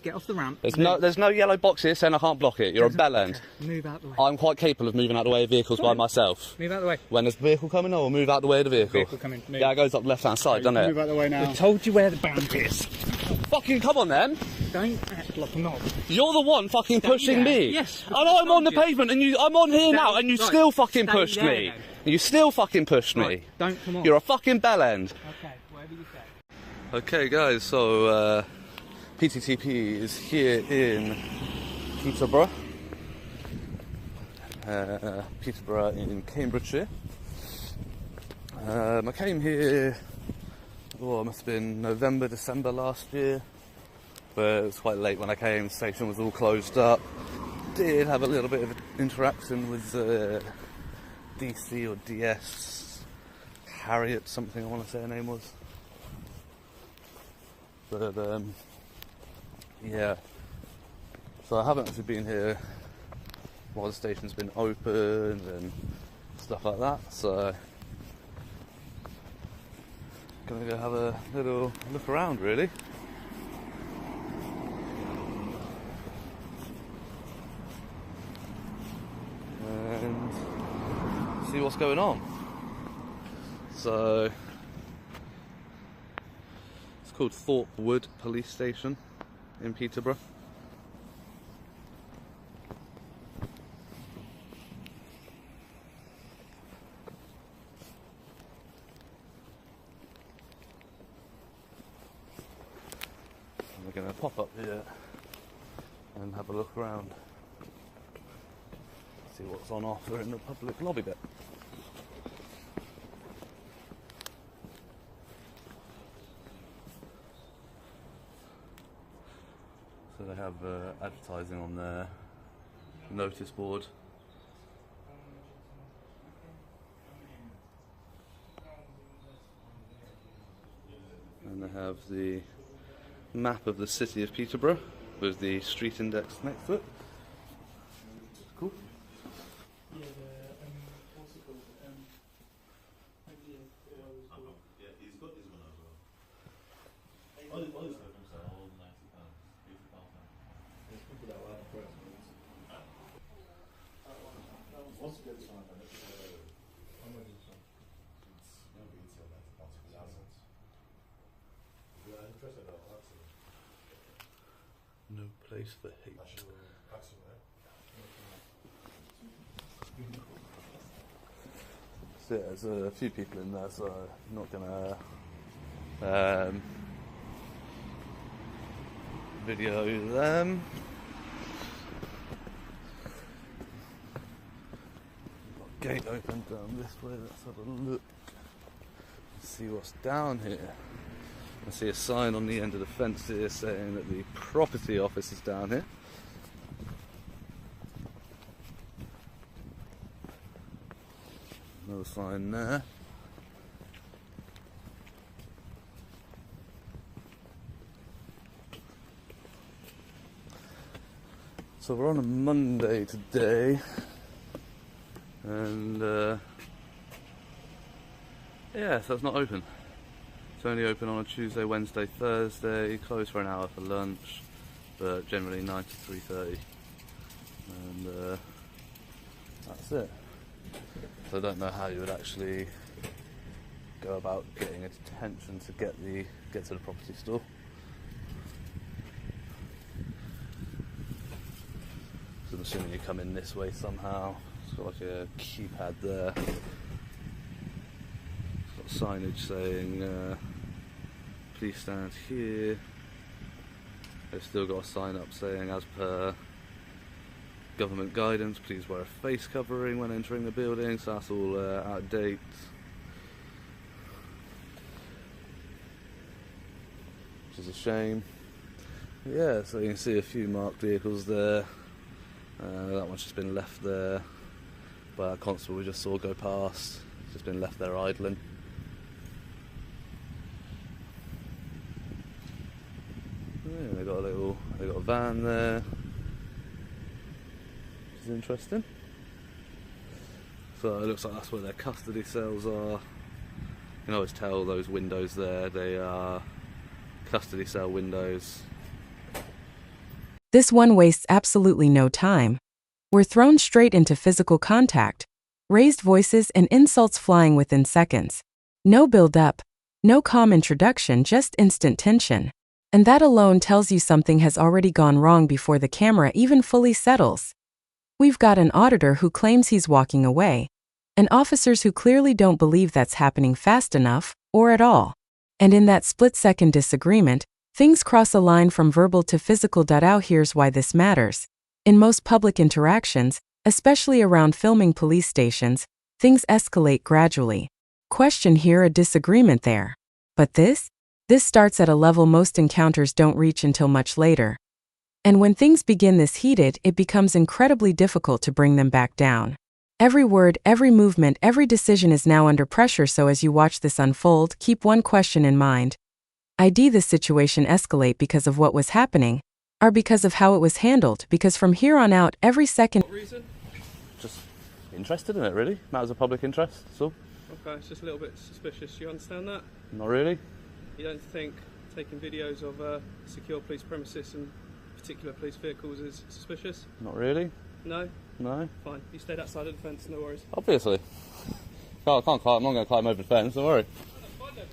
Get off the ramp. There's no yellow box here saying I can't block it. You're a bellend. Move out the way. I'm quite capable of moving out the way of vehicles by myself. Move out the way. When there's a vehicle coming, I will move out the way of the vehicle. Vehicle coming. Move. Yeah, it goes up left hand side, doesn't it? Move out the way now. I told you where the bound is. Fucking come on then. Don't act like a knob. You're the one fucking pushing me. Yes. I know I'm on the pavement and I'm on here now and you still fucking pushed me. You still fucking pushed me. Don't come on. You're a fucking bellend. Okay, whatever you say. Okay guys, so PTTP is here in Peterborough. Peterborough in Cambridgeshire. I came here, it must have been November, December last year, but it was quite late when I came, the station was all closed up. Did have a little bit of interaction with DC or DS, Harriet something I want to say her name was. But yeah, so I haven't actually been here while the station's been open and stuff like that, so gonna go have a little look around really. And see what's going on. So it's called Thorpe Wood Police Station in Peterborough. And we're going to pop up here and have a look around, see what's on offer in the public lobby bit. So they have advertising on their notice board. And they have the map of the city of Peterborough with the street index next to it. Cool. Yeah, what's it called? Yeah, he's got this one as well. All these items are all £90, £50. There's people that will have the price. What's a good sign? How much is it? It's no retail, £90 for thousands. If you're interested, I'll ask you. No place for hate. So yeah, there's a few people in there, so I'm not gonna video them. Got a gate open down this way, let's have a look. See what's down here. I see a sign on the end of the fence here saying that the property office is down here. Another sign there. So we're on a Monday today, and yeah, so it's not open. It's only open on a Tuesday, Wednesday, Thursday, closed for an hour for lunch, but generally 9 to 3:30. And that's it. So I don't know how you would actually go about getting a detention to get to the property store. So I'm assuming you come in this way somehow. It's got like a keypad there. It's got signage saying please stand here. They've still got a sign up saying as per government guidance, please wear a face covering when entering the building, so that's all out of date. Which is a shame. Yeah, so you can see a few marked vehicles there. That one's just been left there by a constable we just saw go past. It's just been left there idling. Yeah, they got a van there, which is interesting. So it looks like that's where their custody cells are. You can always tell those windows there, they are custody cell windows. This one wastes absolutely no time. We're thrown straight into physical contact, raised voices and insults flying within seconds. No build-up, no calm introduction, just instant tension. And that alone tells you something has already gone wrong before the camera even fully settles. We've got an auditor who claims he's walking away, and officers who clearly don't believe that's happening fast enough, or at all. And in that split-second disagreement, things cross a line from verbal to physical. Here's why this matters. In most public interactions, especially around filming police stations, things escalate gradually. Question here, a disagreement there. But this starts at a level most encounters don't reach until much later. And when things begin this heated, it becomes incredibly difficult to bring them back down. Every word, every movement, every decision is now under pressure, so as you watch this unfold, keep one question in mind. Did this situation escalate because of what was happening, or because of how it was handled? Because from here on out, every second... What reason? Just interested in it, really. Matters of public interest, so. Okay, it's just a little bit suspicious. You understand that? Not really. You don't think taking videos of secure police premises and particular police vehicles is suspicious? Not really. No? No. Fine. You stayed outside of the fence, no worries. Obviously. I can't climb. I'm not going to climb over the fence, don't worry. That's fine then.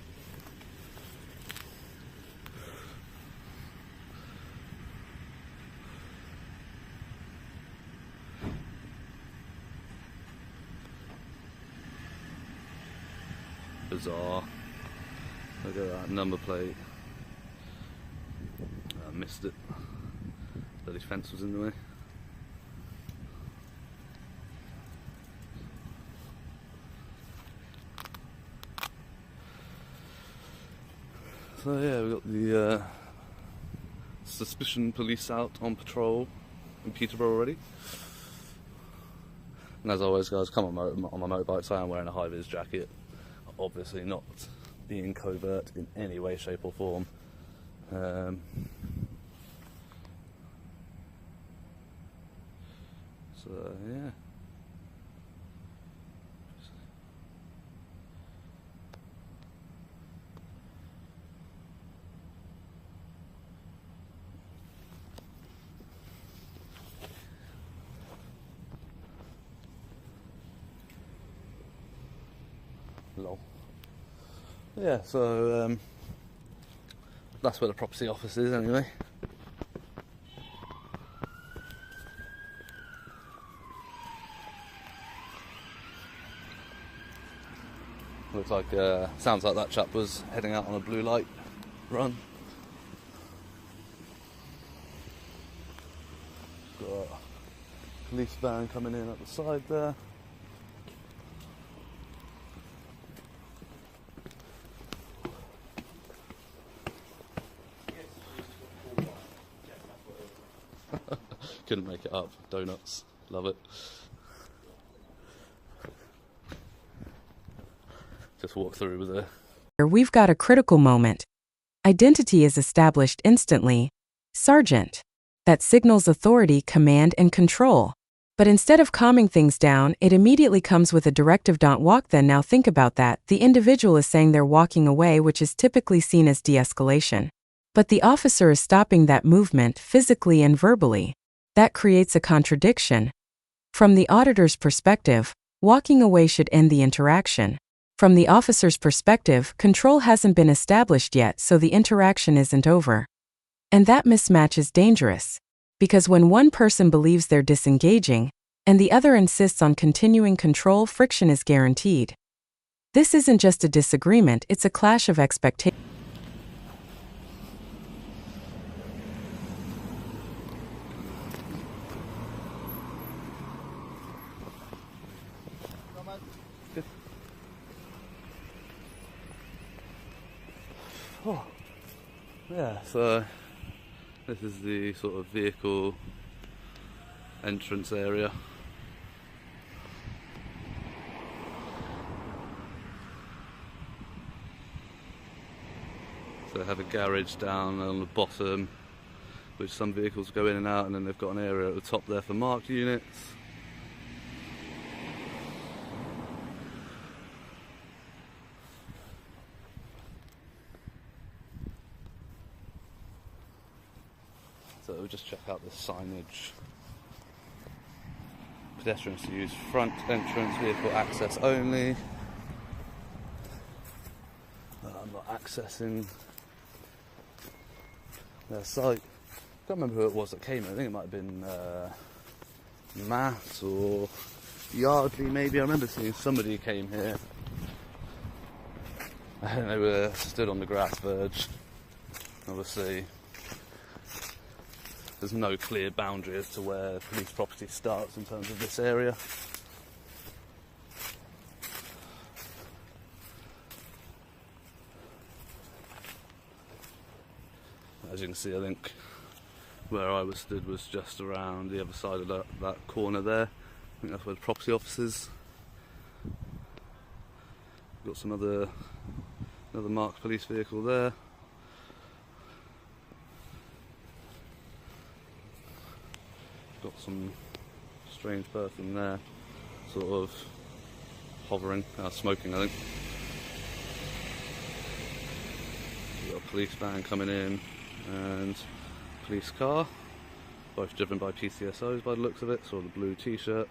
Bizarre. Look at that number plate. I missed it. Bloody fence was in the way. So yeah, we've got the suspicion police out on patrol in Peterborough already. And as always, guys, come on my motorbike, so I am wearing a high-vis jacket. Obviously not being covert in any way, shape or form. So yeah. Lol. Yeah, so that's where the property office is anyway. Looks like, sounds like that chap was heading out on a blue light run. Got a police van coming in at the side there. Couldn't make it up. Donuts. Love it. Just walk through with it. We've got a critical moment. Identity is established instantly. Sergeant. That signals authority, command, and control. But instead of calming things down, it immediately comes with a directive. Don't walk then. Now think about that. The individual is saying they're walking away, which is typically seen as de-escalation. But the officer is stopping that movement physically and verbally. That creates a contradiction. From the auditor's perspective, walking away should end the interaction. From the officer's perspective, control hasn't been established yet, so the interaction isn't over. And that mismatch is dangerous. Because when one person believes they're disengaging, and the other insists on continuing control, friction is guaranteed. This isn't just a disagreement, it's a clash of expectations. Oh. Yeah, so this is the sort of vehicle entrance area. So they have a garage down on the bottom, which some vehicles go in and out, and then they've got an area at the top there for marked units. So we'll just check out the signage. Pedestrians to use front entrance, vehicle access only. I'm not accessing their site. I can't remember who it was that came in. I think it might have been Matt or Yardley maybe. I remember seeing somebody came here and they were stood on the grass verge. Obviously there's no clear boundary as to where police property starts in terms of this area. As you can see, I think where I was stood was just around the other side of that corner there. I think that's where the property office is. Got some another marked police vehicle there. Got some strange person there, sort of hovering, smoking I think. We've got a police van coming in and police car, both driven by PCSOs by the looks of it, saw the blue t-shirt.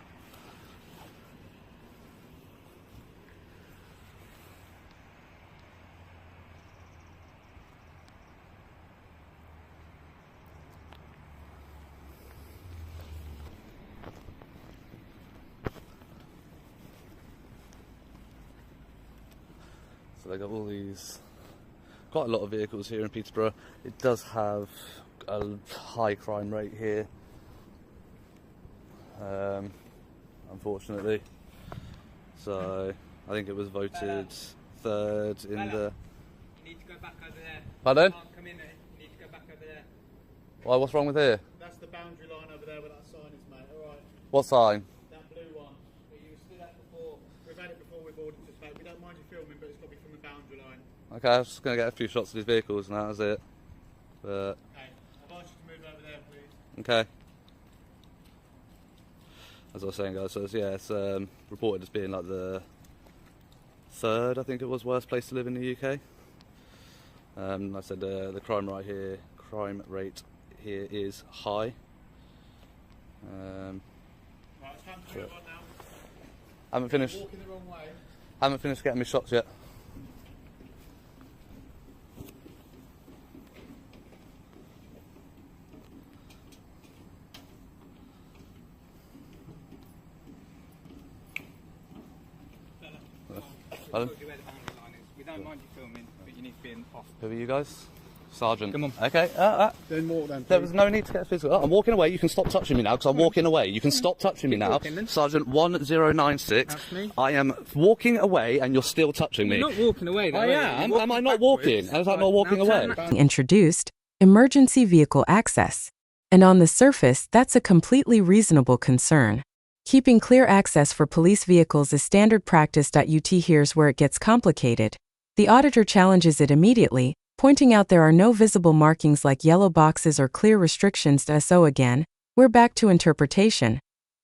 So they got all these, quite a lot of vehicles here in Peterborough. It does have a high crime rate here, unfortunately. So I think it was voted third in the... You need to go back over there. Pardon? You can't come in there. You need to go back over there. Why, what's wrong with here? That's the boundary line over there where that sign is, mate. Alright. What sign? That blue one. That you stood at before. We've had it before with auditors, mate. We don't mind you filming, but it's got to be from the boundary line. Okay, I was just going to get a few shots of these vehicles and that was it. But... Okay. I've asked you to move over there, please. okay. As I was saying, guys, so it's reported as being like the third, I think it was, worst place to live in the UK. I said the crime rate here is high. Right, it's time to move on now. Haven't finished. Walking the wrong way. Haven't finished getting my shots yet. Pardon? Told you where the boundary line is. We don't mind you filming, but you need to be in off. Who are you guys? Sergeant. Come on. Okay. Then walk then, There please. was no need to get physical. Oh, I'm walking away. You can stop touching me now because I'm walking away. You can stop touching me now. walking then. Sergeant 1096. That's me. I am walking away and you're still touching me. You're not walking away though. I am. Am I not walking? Am I not walking away? Introduced emergency vehicle access. And on the surface, that's a completely reasonable concern. Keeping clear access for police vehicles is standard practice. Here's where it gets complicated. The auditor challenges it immediately, pointing out there are no visible markings like yellow boxes or clear restrictions. So again, we're back to interpretation.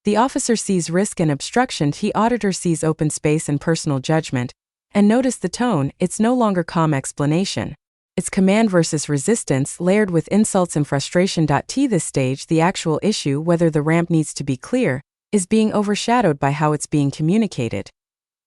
The officer sees risk and obstruction. The auditor sees open space and personal judgment. And notice the tone, it's no longer calm explanation. It's command versus resistance layered with insults and frustration. This stage, the actual issue, whether the ramp needs to be clear, is being overshadowed by how it's being communicated.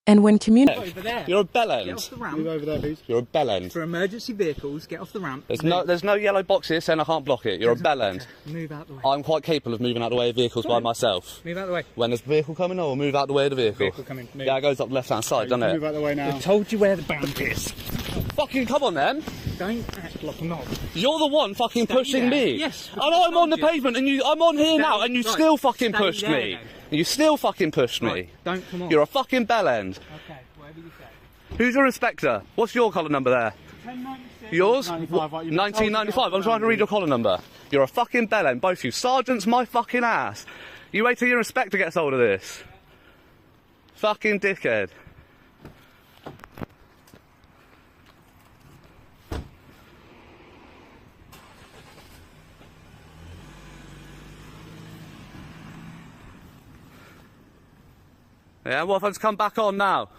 And when Over there. You're a Get off bellend. the Move ramp. over there, please. You're a bellend. For emergency vehicles, get off the ramp. There's no yellow box here saying I can't block it. You're a bellend. Move out the way. I'm quite capable of moving out the way of vehicles by myself. Move out the way. When there's a vehicle coming, I will move out the way of the vehicle. Vehicle coming. Move. Yeah, it goes up the left-hand side, doesn't Move it? out the way now. I told you where the boundary is. Fucking come on, then. Don't act like a knob. You're the one fucking pushing there. me. Yes, I know I'm on the told you. pavement, and I'm on here now, and you right. still fucking Stay pushed there me. then. You still fucking pushed me. Right, don't come on. You're a fucking bellend. Okay, whatever you say. Who's your inspector? What's your collar number there? 1096. Yours? 95, right, you've been told to 1995. get I'm off trying to the read your collar number. You're a fucking bellend, both you. Sergeant's my fucking ass. You wait till your inspector gets hold of this. Fucking dickhead. Yeah, what if I just come back on now?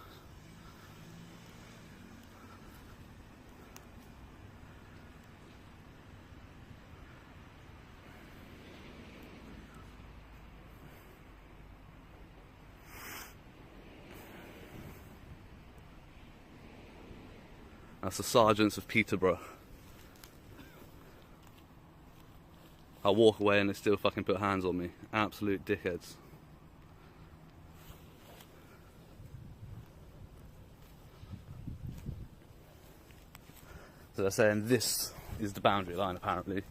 That's the sergeants of Peterborough. I walk away and they still fucking put hands on me. Absolute dickheads. So they're saying this is the boundary line apparently,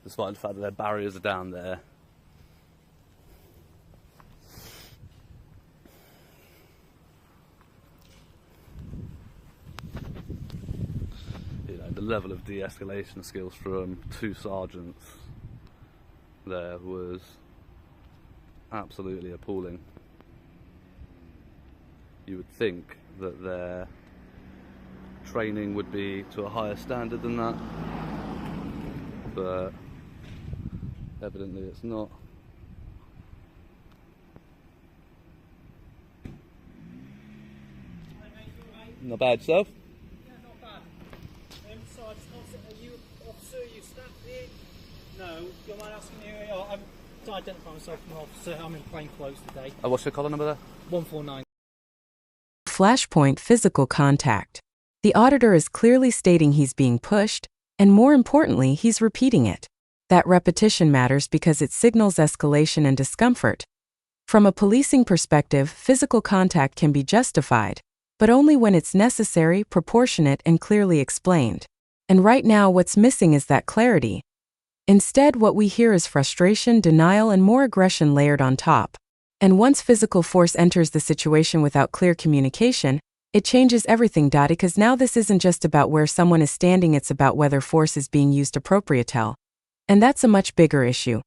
despite the fact that their barriers are down there. You know, the level of de-escalation skills from 2 sergeants there was absolutely appalling. You would think that their training would be to a higher standard than that, but evidently it's not. Not bad, yourself? Yeah, not bad. So I just are you officer, you staff here? No, you mind asking who you are? I'm to identify myself as an officer. I'm in plain clothes today. What's your collar number there? 149. Flashpoint physical contact. The auditor is clearly stating he's being pushed, and more importantly, he's repeating it. That repetition matters because it signals escalation and discomfort. From a policing perspective, physical contact can be justified, but only when it's necessary, proportionate, and clearly explained. And right now, what's missing is that clarity. Instead, what we hear is frustration, denial, and more aggression layered on top. And once physical force enters the situation without clear communication, it changes everything, because now this isn't just about where someone is standing, it's about whether force is being used appropriately. And that's a much bigger issue.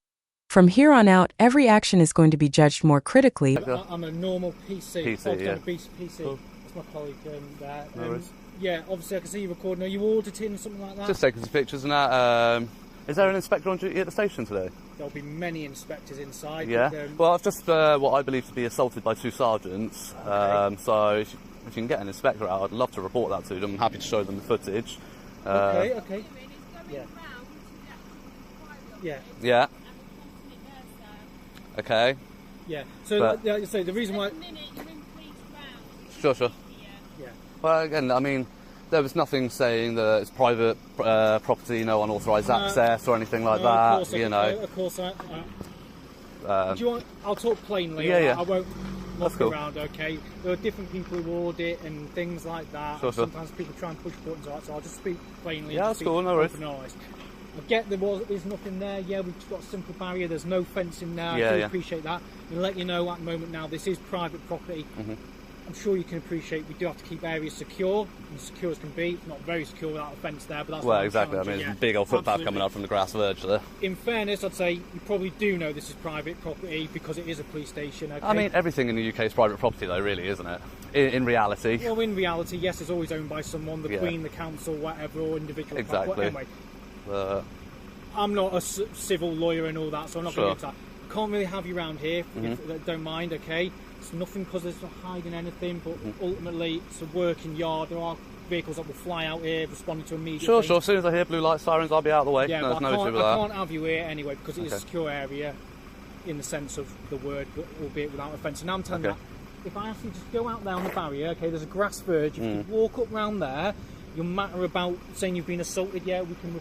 From here on out, every action is going to be judged more critically. I'm a normal PC. PC, yeah. PC. Cool. That's my colleague there. No worries. Yeah, obviously I can see you recording. Are you auditing or something like that? Just taking some pictures and that. Is there an inspector on duty at the station today? There'll be many inspectors inside. Yeah. But, Well, I've just what I believe to be assaulted by 2 sergeants. Okay. So if you can get an inspector out, I'd love to report that to them. I'm happy to show them the footage. Okay. Yeah. Yeah. Yeah. Okay. Yeah. So, But- so the reason why. Sure. Yeah. Well, again, I mean, there was nothing saying that it's private property, no unauthorised access or anything like that. Of course. Do you want? I'll talk plainly. Yeah. I won't That's walk cool. around. Okay. There are different people who audit and things like that. Sure. Sometimes people try and push buttons, right? So I'll just speak plainly. Yeah, and that's speak cool, no worries. open and honest. I get there's nothing there. Yeah, we've just got a simple barrier. There's no fencing there. Yeah, I do yeah. appreciate that. And let you know at the moment now, this is private property. Mhm. I'm sure you can appreciate we do have to keep areas secure, and secure as can be. It's not very secure without a fence there, but that's Well, what I'm exactly. I mean, challenging, there's a big old footpath absolutely. coming up from the grass verge there. In fairness, I'd say you probably do know this is private property because it is a police station. Okay? I mean, everything in the UK is private property, though, really, isn't it? In reality. well, in reality, yes, it's always owned by someone, the Yeah. Queen, the council, whatever, or individual. Exactly. Anyway, Uh, I'm not a civil lawyer and all that, so I'm not Sure. going to get to that. I can't really have you around here, Mm-hmm. if don't mind, okay? It's nothing because there's not hiding anything, but Mm-hmm. ultimately it's a working yard. There are vehicles that will fly out here responding to immediate sure. things. As soon as I hear blue light sirens, I'll be out of the way. Yeah, There's but no issue with I that. can't have you here anyway because it is a Okay. secure area in the sense of the word, but albeit without offence. And I'm telling Okay. you, if I ask you to just go out there on the barrier, okay, there's a grass verge, if Mm. you walk up round there, you'll matter about saying you've been assaulted, yeah, you can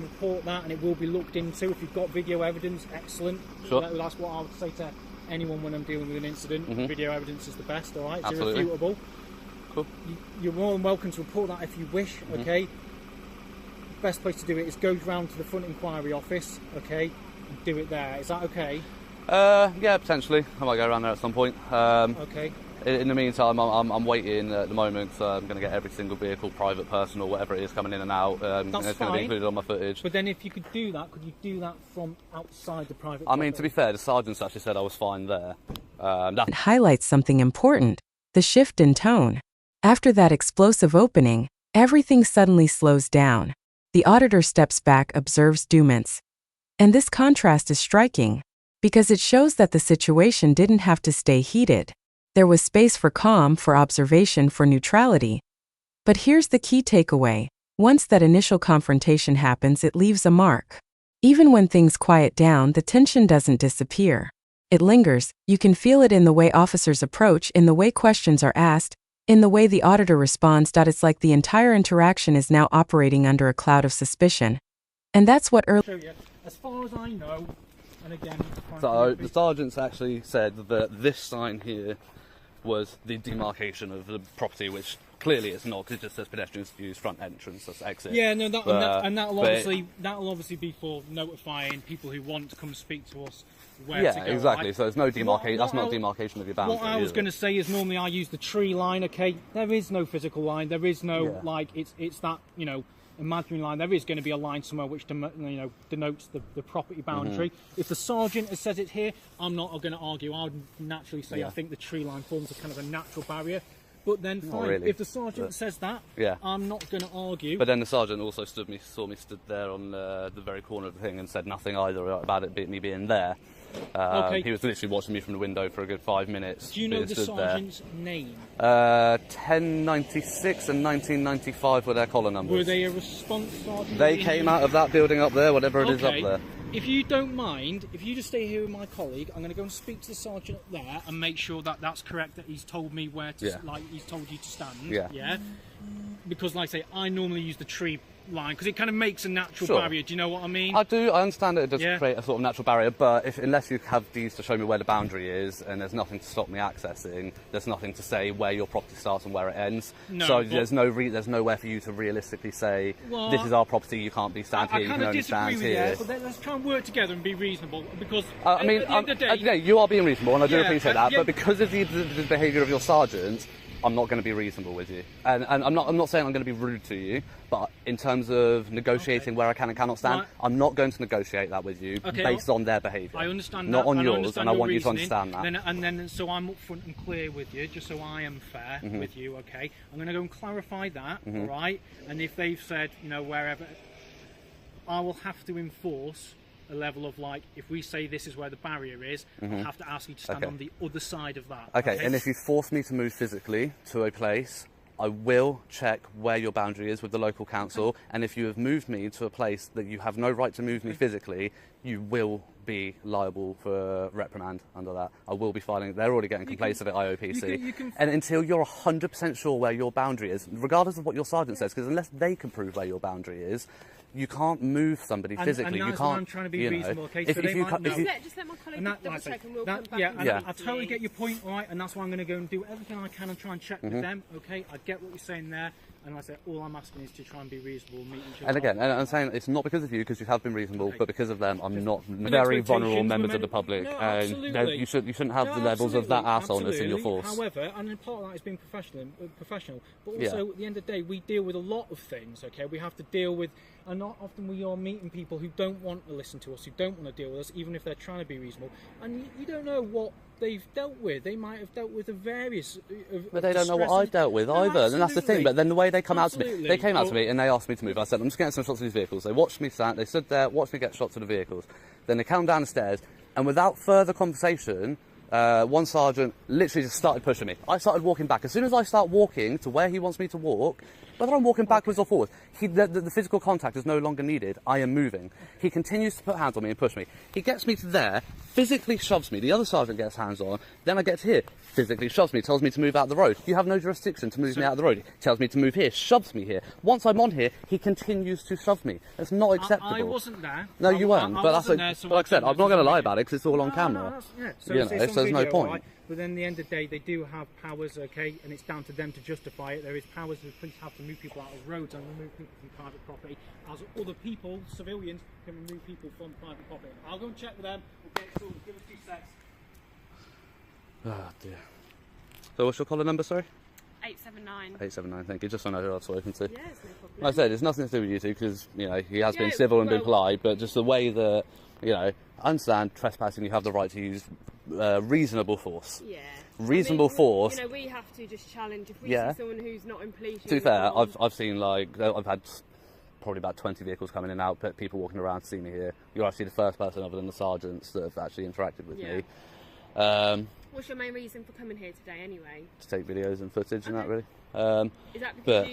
report that and it will be looked into. If you've got video evidence, excellent. Sure. That's what I would say to anyone when I'm dealing with an incident. Mhm. Video evidence is the best, alright? It's Absolutely. irrefutable. Cool. You're more than welcome to report that if you wish, Mm-hmm. okay? Best place to do it is go round to the front inquiry office, okay, and do it there. Is that okay? Yeah, potentially. I might go around there at some point. Okay. In the meantime, I'm waiting at the moment. So I'm going to get every single vehicle, private, personal, whatever it is, coming in and out. That's it's going to fine. be included on my footage. But then if you could do that, could you do that from outside the private I mean, to property? be fair, the sergeants actually said I was fine there. That It highlights something important: the shift in tone. After that explosive opening, everything suddenly slows down. The auditor steps back, observes Duments. And this contrast is striking, because it shows that the situation didn't have to stay heated. There was space for calm, for observation, for neutrality. But here's the key takeaway: once that initial confrontation happens, it leaves a mark. Even when things quiet down, the tension doesn't disappear. It lingers. You can feel it in the way officers approach, in the way questions are asked, In the way the auditor responds, it's like the entire interaction is now operating under a cloud of suspicion. And that's what Show you. As far as I know, and again, So the sergeants actually said that this sign here was the demarcation of the property, which clearly it's not, because it just says pedestrians use front entrance, that's exit. yeah, no, that'll obviously be for notifying people who want to come speak to us where to go. Yeah, exactly. Right? So there's no demarcation. That's not I- demarcation of your boundary. What I was going to say is normally I use the tree line. Okay, there is no physical line. There is no it's that imaginary line. There is going to be a line somewhere which denotes the property boundary. If the sergeant has said it here, I'm not going to argue. I would naturally say I think the tree line forms a kind of a natural barrier. But then fine. Really, if the sergeant says that, I'm not going to argue. But then the sergeant also saw me stood there on the very corner of the thing and said nothing either about me being there. Okay. He was literally watching me from the window for a good 5 minutes. Do you know the sergeant's name? 1096 and 1995 were their collar numbers. Were they a response sergeant? They came out of that building up there, whatever it is up there. If you don't mind, if you just stay here with my colleague, I'm going to go and speak to the sergeant up there and make sure that that's correct, that he's told me where to, he's told you to stand. Yeah. Because, like I say, I normally use the tree line because it kind of makes a natural barrier. Do you know what I mean? I do. I understand that it does create a sort of natural barrier, but unless you have these to show me where the boundary is, and there's nothing to stop me accessing, there's nothing to say where your property starts and where it ends. No, so there's nowhere for you to realistically say this is our property. You can't be stand here. You can only stand here. But let's try and work together and be reasonable. Because I mean, at the end of the day, you are being reasonable, and I do appreciate that. yeah. But because of the behaviour of your sergeant, I'm not going to be reasonable with you, and I'm not saying I'm going to be rude to you, but in terms of negotiating where I can and cannot stand, I'm not going to negotiate that with you based on their behaviour. I understand not that, on and yours, and I want you to understand that. Then, so I'm upfront and clear with you, just so I am fair with you. Okay, I'm going to go and clarify that, all right? And if they've said, wherever, I will have to enforce a level of if we say this is where the barrier is, I'll have to ask you to stand on the other side of that. Okay, and if you force me to move physically to a place, I will check where your boundary is with the local council, and if you have moved me to a place that you have no right to move me physically, you will be liable for reprimand under that. I will be filing. They're already getting complaints of it, IOPC. And until you're 100% sure where your boundary is, regardless of what your sergeant says, because unless they can prove where your boundary is, you can't move somebody physically. And you can't. I'm trying to be reasonable. Okay, if, so they might know. Just let my colleague double check and we'll come back. I totally get your point, all right, and that's why I'm going to go and do everything I can and try and check with them. Okay, I get what you're saying there, and like I say, all I'm asking is to try and be reasonable, meet each other. And again, and I'm saying it's not because of you, because you have been reasonable, but because of them, I'm not very vulnerable members of the public, and you shouldn't have the levels of that assholeness in your force. However, and part of that is being professional, but also at the end of the day, we deal with a lot of things. Okay, we have to deal with. And not often we are meeting people who don't want to listen to us, who don't want to deal with us, even if they're trying to be reasonable. And you don't know what they've dealt with. They might have dealt with a various. But they don't know what I've dealt with either, and that's the thing. But then the way they come out to me, they came out to me and they asked me to move. I said, I'm just getting some shots of these vehicles. They watched me stand, they stood there, watched me get shots of the vehicles. Then they came down the stairs, and without further conversation, one sergeant literally just started pushing me. I started walking back. As soon as I start walking to where he wants me to walk, whether I'm walking backwards or forwards, the physical contact is no longer needed. I am moving. He continues to put hands on me and push me. He gets me to there, physically shoves me. The other sergeant gets hands on. Then I get to here, physically shoves me, tells me to move out the road. You have no jurisdiction to move me out of the road. He tells me to move here, shoves me here. Once I'm on here, he continues to shove me. That's not acceptable. I wasn't there. No, you weren't. But that's like I said, I'm not going to lie about it because it's all on camera. So there's no point. Right? But then at the end of the day, they do have powers, okay, and it's down to them to justify it. There is powers that the police have to move people out of roads and remove people from private property, as other people, civilians, can remove people from private property. I'll go and check with them. We'll get sorted. Give us 2 secs. Oh dear. So what's your collar number, sorry? 879. 879, thank you. Just so I know who I've spoken to. Yeah, it's no problem. Like I said, it's nothing to do with you two because, he has been civil and been polite, but just the way that, I understand trespassing, you have the right to use reasonable force. Yeah. Reasonable force. We have to just challenge if we see someone who's not in police. To be fair, I've seen I've had probably about 20 vehicles coming in and out, people walking around to see me here. You're actually the first person other than the sergeants that have actually interacted with me. What's your main reason for coming here today anyway? To take videos and footage and that really. Is that because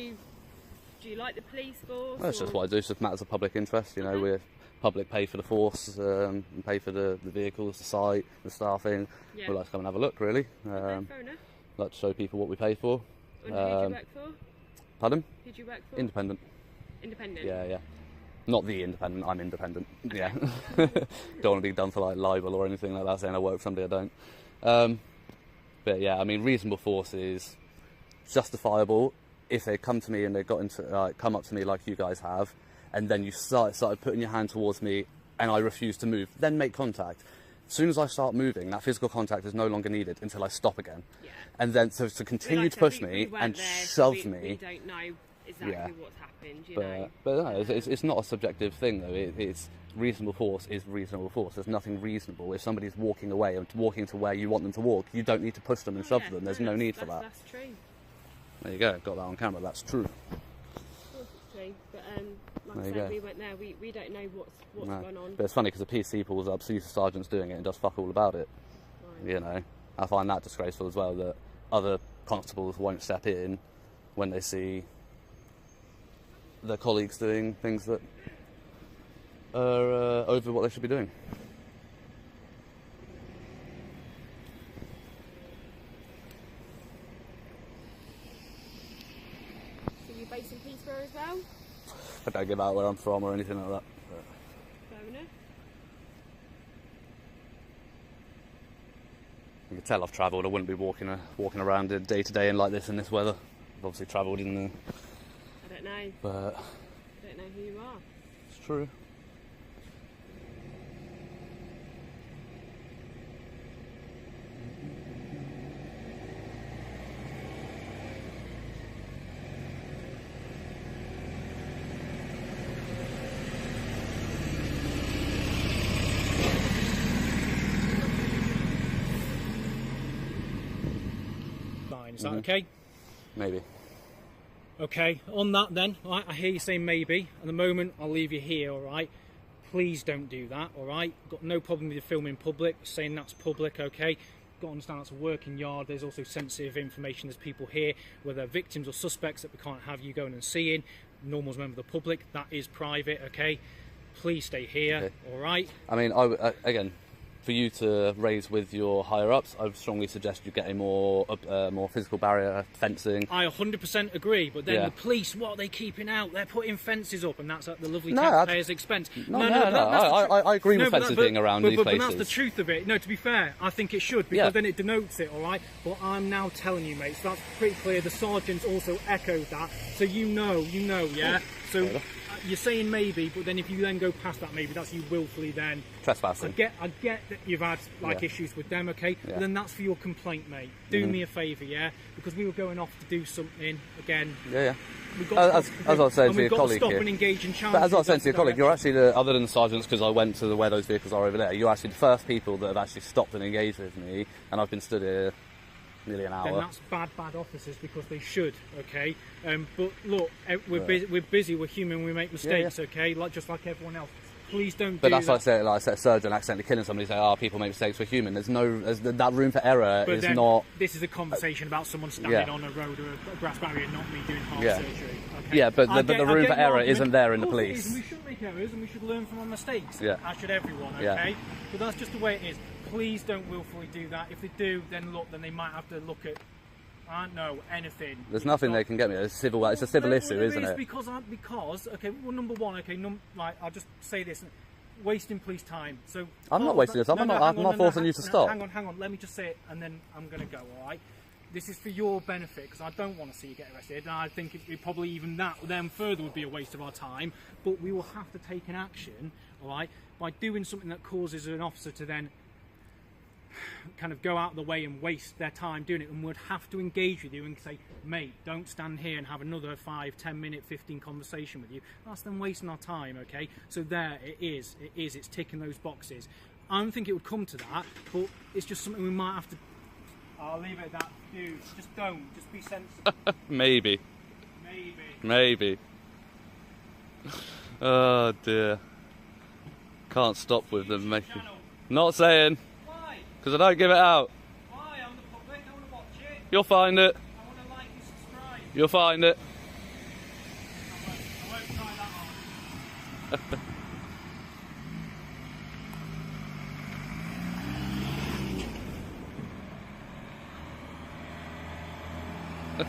do you like the police force? That's just what I do, it's just matters of public interest, we're public pay for the force, and pay for the vehicles, the site, the staffing. We like to come and have a look really. Fair enough. Like to show people what we pay for. And who did you work for? Pardon? Who did you work for? Independent. Independent? Yeah. Not the independent, I'm independent. Yeah. Don't want to be done for like libel or anything like that, saying I work for somebody I don't. But yeah, I mean, reasonable force is justifiable if they come to me and they got into come up to me like you guys have, and then you started putting your hand towards me and I refuse to move, then make contact. As soon as I start moving, that physical contact is no longer needed until I stop again. Yeah. And then to continue to push me and shove me. We don't know exactly what's happened, you know. But no, it's not a subjective thing though. It's reasonable force is reasonable force. There's nothing reasonable. If somebody's walking away and walking to where you want them to walk, you don't need to push them and shove them. There's no need for that. That's true. There you go. Got that on camera. That's true. Of course it's true. But like I said, we went there. We don't know what's gone on. But it's funny because the PC pulls up, sees the sergeant's doing it, and does fuck all about it. Right. You know, I find that disgraceful as well. That other constables won't step in when they see their colleagues doing things that are over what they should be doing. So you're based in Peterborough as well? I don't give out where I'm from or anything like that. Fair enough. You can tell I've travelled. I wouldn't be walking around day to day in like this in this weather. I've obviously travelled in the... I don't know. But... I don't know who you are. It's true. Is that okay? Maybe. Okay, on that then, right, I hear you say maybe. At the moment, I'll leave you here, alright? Please don't do that, alright? Got no problem with you filming in public, saying that's public, okay? Got to understand that's a working yard. There's also sensitive information. There's people here, whether victims or suspects, that we can't have you going and seeing. Normal as a member of the public, that is private, okay? Please stay here, okay. Alright? I mean, again, for you to raise with your higher-ups, I would strongly suggest you get a more physical barrier, fencing. I 100% agree, but then the police, what are they keeping out? They're putting fences up, and that's at the lovely taxpayers' expense. No, I agree with fences being around these places. But that's the truth of it. No, to be fair, I think it should, because then it denotes it, all right? But I'm now telling you, mate, so that's pretty clear. The sergeants also echoed that, so you know, yeah? So... You're saying maybe, but then if you then go past that maybe, that's you willfully then... Trespassing. I get that you've had, issues with them, okay? Yeah. But then that's for your complaint, mate. Do me a favour, yeah? Because we were going off to do something, again... Yeah. As I was saying to your colleague here... and engage in but as I was saying to your colleague, you're actually, other than the sergeants, because I went to where those vehicles are over there, you're actually the first people that have actually stopped and engaged with me, and I've been stood here nearly an hour. Then that's bad officers, because they should, okay? But look, we're busy, we're human, we make mistakes, okay? Just like everyone else. Please don't do that. But that's like I said, a surgeon accidentally killing somebody, say, people make mistakes, we're human. There's that room for error is not... This is a conversation about someone standing on a road or a grass barrier, not me doing heart surgery. Okay? Yeah, but the room for error isn't there in the police. And we should make errors and we should learn from our mistakes. Yeah. As should everyone, okay? But that's just the way it is. Please don't willfully do that. If they do, then they might have to look at... I don't know, anything. There's nothing they can get me. It's a civil issue, isn't it? Because, okay, well, number one, okay, I'll just say this, wasting police time. So I'm not wasting your time. I'm not forcing you to stop. Hang on. Let me just say it, and then I'm going to go. All right. This is for your benefit, because I don't want to see you get arrested, and I think it probably even that then further would be a waste of our time. But we will have to take an action, all right, by doing something that causes an officer to then kind of go out of the way and waste their time doing it, and would have to engage with you and say, mate, don't stand here and have another 5, 10 minute, 15 conversation with you. That's them wasting our time, okay? So there it is, it's ticking those boxes. I don't think it would come to that, but it's just something we might have to... I'll leave it at that. Dude, just don't, just be sensible. Maybe. Oh dear. Can't stop with them making... Not saying. Because I don't give it out. Why? I'm the public, I want to watch it. You'll find it. I want to like and subscribe. You'll find it. I won't try that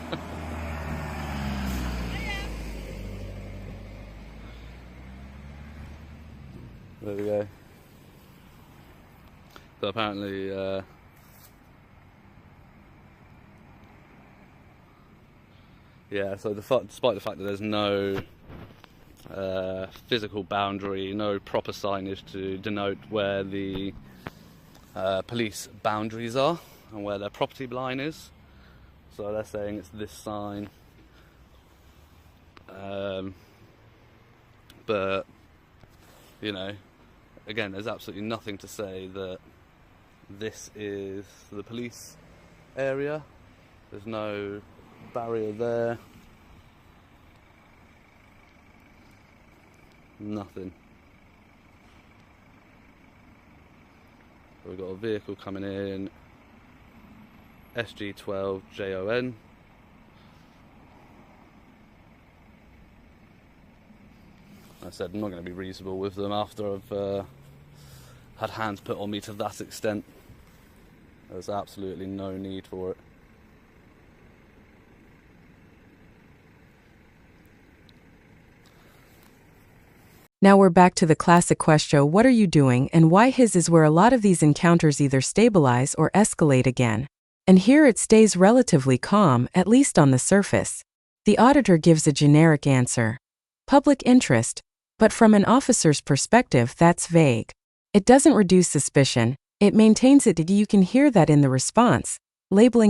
hard. There we go. So apparently, yeah, so despite the fact that there's no physical boundary, no proper signage to denote where the police boundaries are and where their property line is, so they're saying it's this sign, but you know, again, there's absolutely nothing to say that this is the police area. There's no barrier there. Nothing. So we've got a vehicle coming in, SG12 JON. I said I'm not going to be reasonable with them after I've had hands put on me to that extent. There's absolutely no need for it. Now we're back to the classic question, what are you doing, and why his is where a lot of these encounters either stabilize or escalate again. And here it stays relatively calm, at least on the surface. The auditor gives a generic answer. Public interest, but from an officer's perspective that's vague. It doesn't reduce suspicion, it maintains it. You can hear that in the response, labeling it